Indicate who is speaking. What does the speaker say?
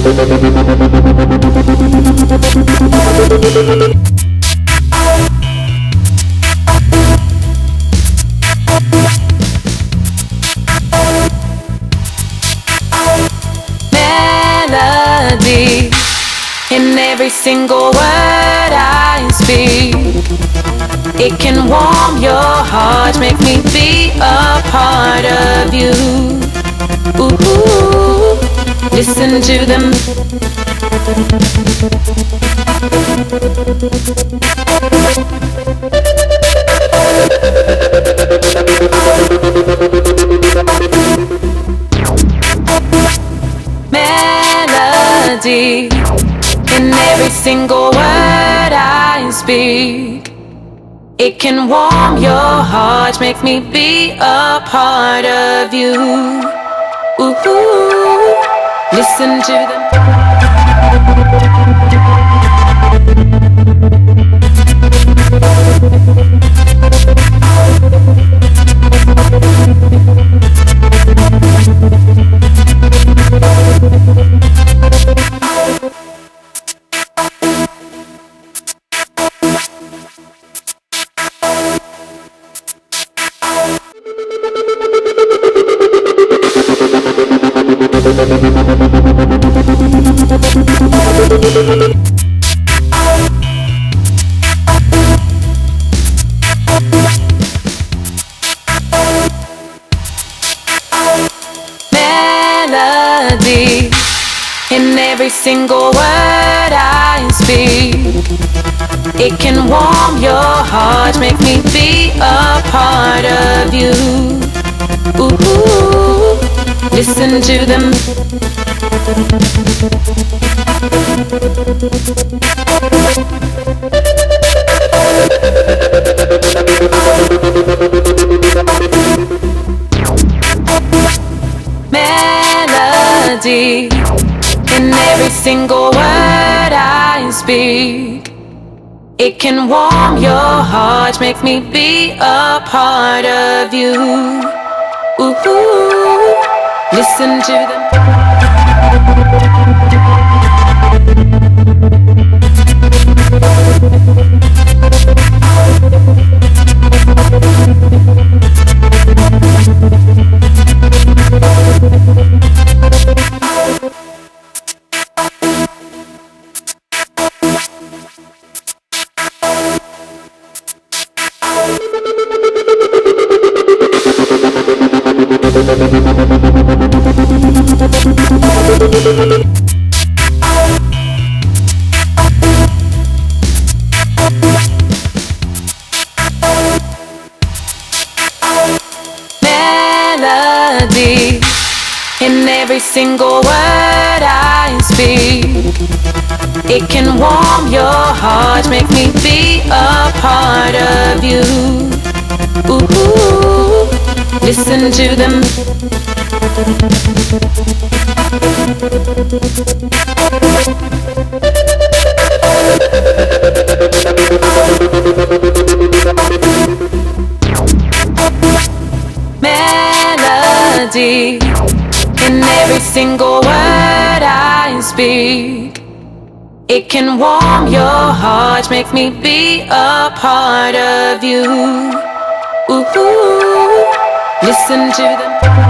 Speaker 1: Melody in every single word I speak. It can warm your heart, make me be a part of you. Ooh, listen to them. Melody in every single word I speak. It can warm your heart, make me be a part of you. Ooh, listen to them. Melody in every single word I speak. It can warm your heart, make me be a part of you. Ooh, listen to them. Melody in every single word I speak. It can warm your heart, make me be a part of you. Ooh, listen to them. Melody in every single word I speak. It can warm your heart, make me be a part of you. Ooh, listen to them. Melody in every single word I speak. It can warm your heart, make me be a part of you. Ooh, listen to them.